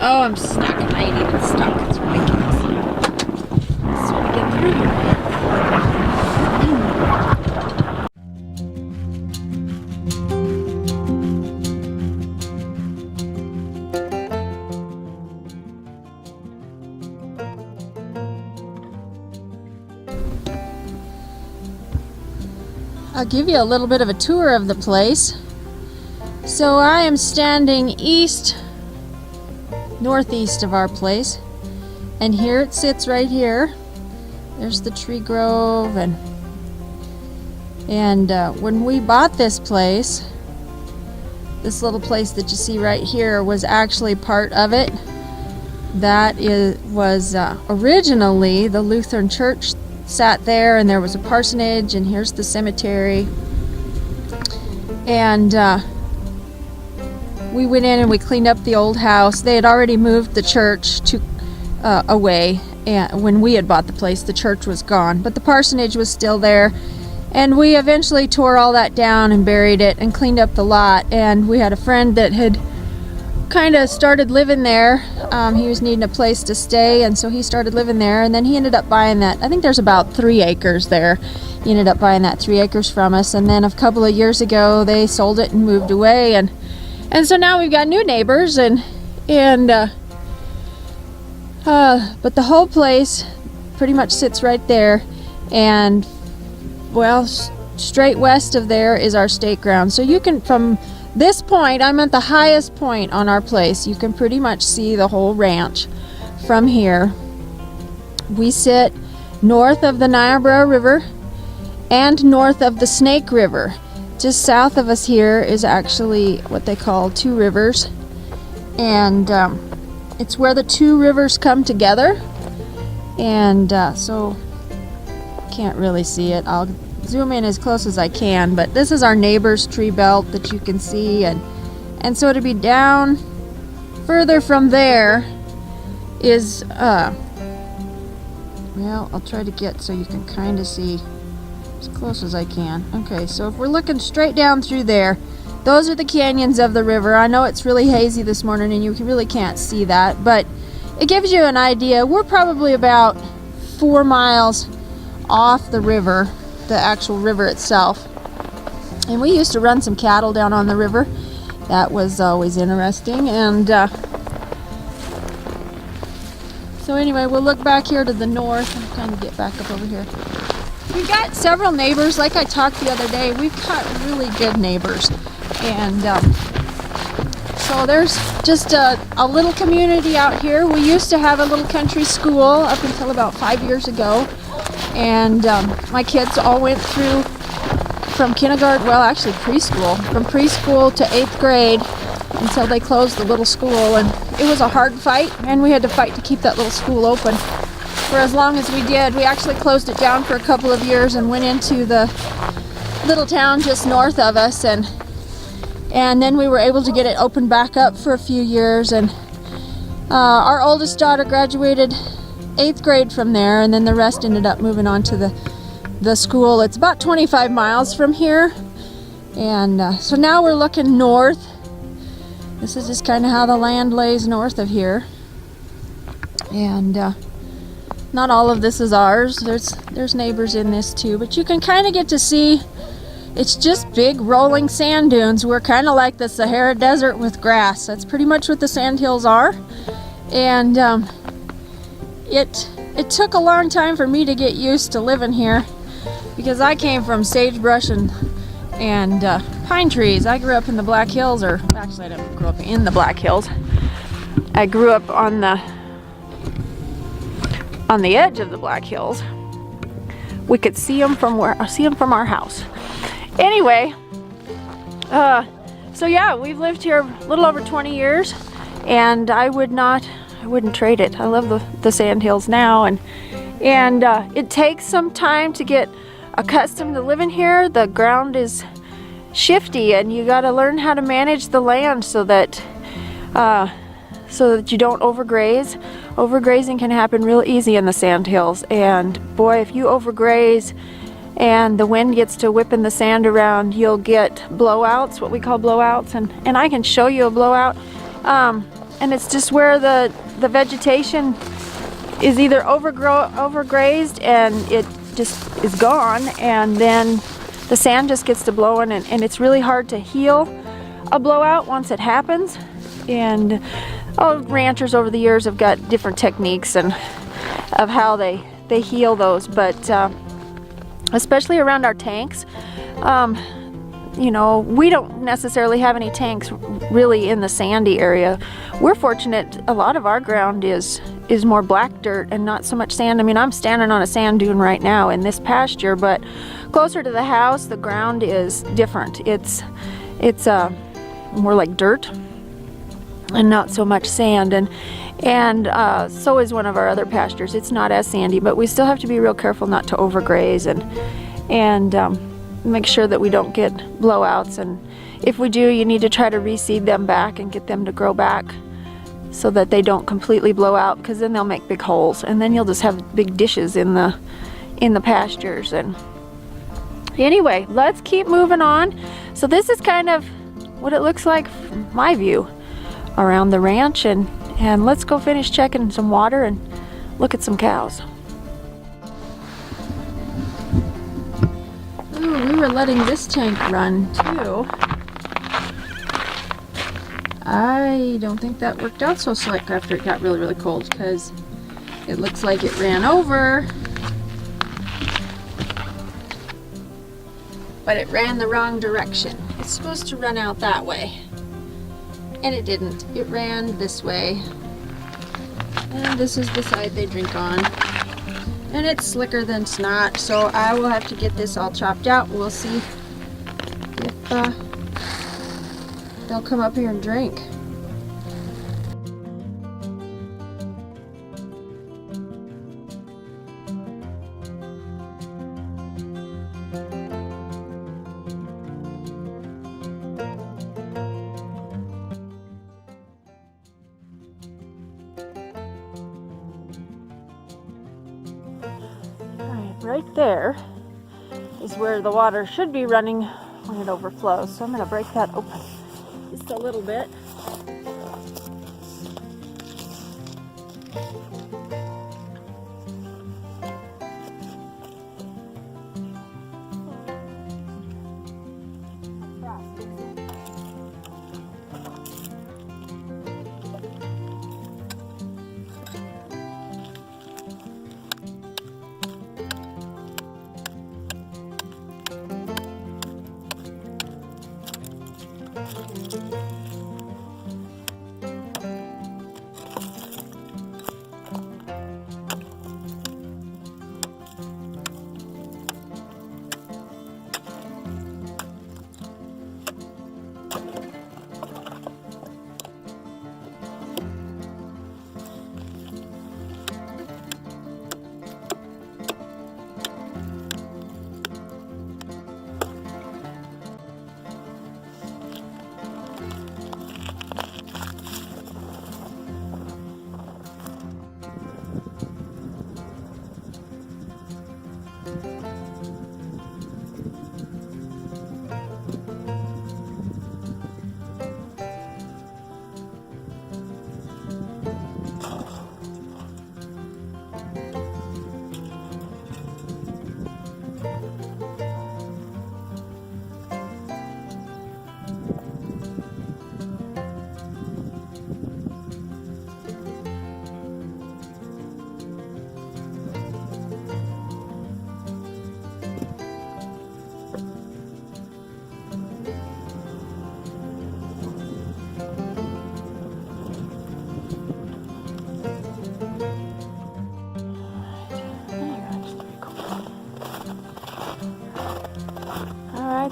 Oh, I'm stuck. I ain't even stuck. It's ridiculous. Let's try to get through here. I'll give you a little bit of a tour of the place. So I am standing northeast of our place, and here it sits right here. There's the tree grove, and when we bought this place, this little place that you see right here was actually part of it. That was originally the Lutheran church sat there, and there was a parsonage, and here's the cemetery. And we went in and we cleaned up the old house. They had already moved the church away, and when we had bought the place, the church was gone, but the parsonage was still there. And we eventually tore all that down and buried it and cleaned up the lot. And we had a friend that had kind of started living there. He was needing a place to stay, and so he started living there, and then he ended up buying that. I think there's about 3 acres there. He ended up buying that 3 acres from us, and then a couple of years ago they sold it and moved away, and so now we've got new neighbors, but the whole place pretty much sits right there, and well, straight west of there is our stake ground. So you can, from this point, I'm at the highest point on our place. You can pretty much see the whole ranch from here. We sit north of the Niobrara River and north of the Snake River. Just south of us here is actually what they call Two Rivers, and it's where the two rivers come together. And so can't really see it. I'll zoom in as close as I can, but this is our neighbor's tree belt that you can see, and so to be down further from there is well, I'll try to get so you can kind of see as close as I can. Okay, so if we're looking straight down through there, those are the canyons of the river. I know it's really hazy this morning and you really can't see that, but it gives you an idea. We're probably about 4 miles off the river, the actual river itself. And we used to run some cattle down on the river. That was always interesting. And so anyway, we'll look back here to the north and kind of get back up over here. We've got several neighbors. Like I talked the other day, we've got really good neighbors. And so there's just a little community out here. We used to have a little country school up until about 5 years ago. And my kids all went through from kindergarten, well actually preschool, from preschool to 8th grade until they closed the little school. And it was a hard fight, and we had to fight to keep that little school open for as long as we did. We actually closed it down for a couple of years and went into the little town just north of us, and then we were able to get it opened back up for a few years. And our oldest daughter graduated 8th grade from there, and then the rest ended up moving on to the school. It's about 25 miles from here, and so now we're looking north. This is just kind of how the land lays north of here, and not all of this is ours. There's neighbors in this too, but you can kind of get to see it's just big rolling sand dunes. We're kind of like the Sahara Desert with grass. That's pretty much what the Sandhills are. And it took a long time for me to get used to living here, because I came from sagebrush and pine trees. I grew up in the Black Hills, or actually I didn't grow up in the Black Hills. I grew up on the edge of the Black Hills. We could see them from our house. Anyway, so yeah, we've lived here a little over 20 years, and I wouldn't trade it. I love the Sandhills now, and it takes some time to get accustomed to living here. The ground is shifty, and you got to learn how to manage the land so that you don't overgraze. Overgrazing can happen real easy in the Sandhills, and boy, if you overgraze and the wind gets to whipping the sand around, you'll get blowouts, what we call blowouts, and I can show you a blowout. and it's just where the vegetation is either overgrazed and it just is gone, and then the sand just gets to blowing, and it's really hard to heal a blowout once it happens. And ranchers over the years have got different techniques and of how they heal those, but especially around our tanks, you know, we don't necessarily have any tanks really in the sandy area. We're fortunate, a lot of our ground is more black dirt and not so much sand. I mean, I'm standing on a sand dune right now in this pasture, but closer to the house, the ground is different. It's more like dirt and not so much sand, and so is one of our other pastures. It's not as sandy, but we still have to be real careful not to overgraze and make sure that we don't get blowouts, and if we do, you need to try to reseed them back and get them to grow back so that they don't completely blow out, because then they'll make big holes, and then you'll just have big dishes in the pastures. And anyway, let's keep moving on. So this is kind of what it looks like from my view around the ranch, and let's go finish checking some water and look at some cows. Ooh, we were letting this tank run too. I don't think that worked out so slick after it got really, really cold, because it looks like it ran over, but it ran the wrong direction. It's supposed to run out that way, and it didn't. It ran this way, and this is the side they drink on, and it's slicker than snot, so I will have to get this all chopped out. We'll see if they'll come up here and drink. Right there is where the water should be running when it overflows. So I'm going to break that open just a little bit.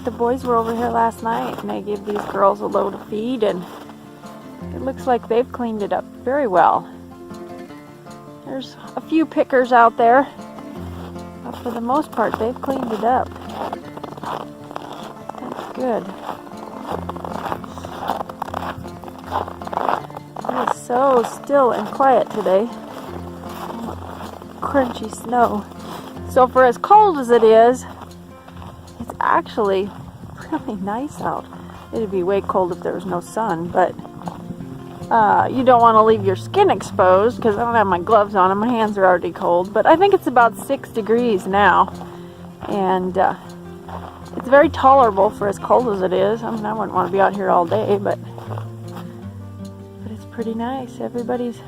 The boys were over here last night and they gave these girls a load of feed, and it looks like they've cleaned it up very well. There's a few pickers out there, but for the most part they've cleaned it up. That's good. It is so still and quiet today. Crunchy snow. So for as cold as it is, it's actually really nice out. It'd be way cold if there was no sun, but You don't want to leave your skin exposed because I don't have my gloves on and my hands are already cold. But I think it's about 6 degrees now, and it's very tolerable for as cold as it is. I mean, I wouldn't want to be out here all day, but it's pretty nice. Everybody's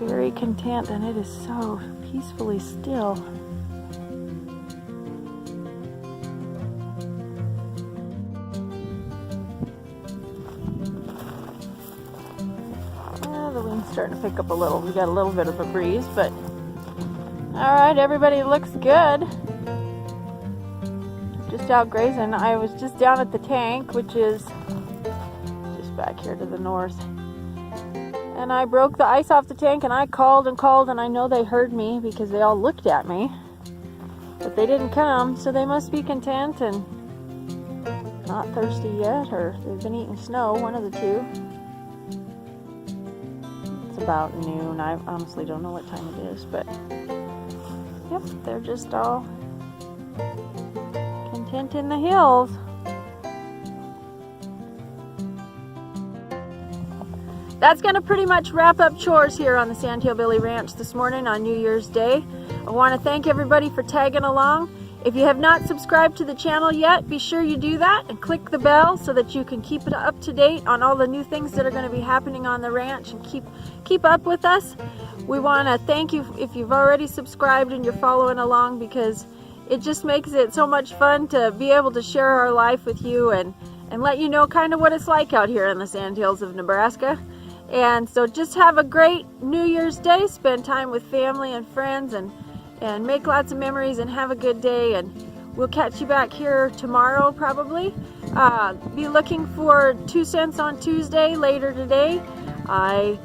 very content, and it is so peacefully still. The wind's starting to pick up a little. We got a little bit of a breeze, but all right, everybody looks good. Just out grazing. I was just down at the tank, which is just back here to the north. And I broke the ice off the tank, and I called and called, and I know they heard me because they all looked at me. But they didn't come, so they must be content and not thirsty yet, or they've been eating snow, one of the two. It's about noon. I honestly don't know what time it is, but yep, they're just all content in the hills. That's going to pretty much wrap up chores here on the Sandhillbilly Ranch this morning on New Year's Day. I want to thank everybody for tagging along. If you have not subscribed to the channel yet, be sure you do that and click the bell so that you can keep it up to date on all the new things that are going to be happening on the ranch and keep up with us. We want to thank you if you've already subscribed and you're following along, because it just makes it so much fun to be able to share our life with you and let you know kind of what it's like out here in the Sandhills of Nebraska. And so just have a great New Year's Day. Spend time with family and friends and make lots of memories and have a good day. And we'll catch you back here tomorrow probably. Be looking for 2 cents on Tuesday later today. I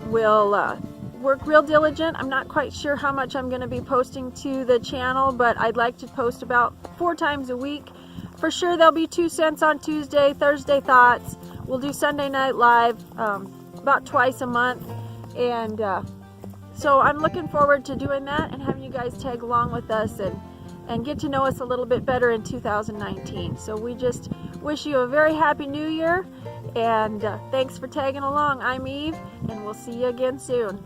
will work real diligent. I'm not quite sure how much I'm going to be posting to the channel, but I'd like to post about 4 times a week. For sure there'll be 2 cents on Tuesday, Thursday Thoughts. We'll do Sunday Night Live about twice a month, and so I'm looking forward to doing that and having you guys tag along with us and get to know us a little bit better in 2019. So we just wish you a very happy new year, and thanks for tagging along. I'm Eve, and we'll see you again soon.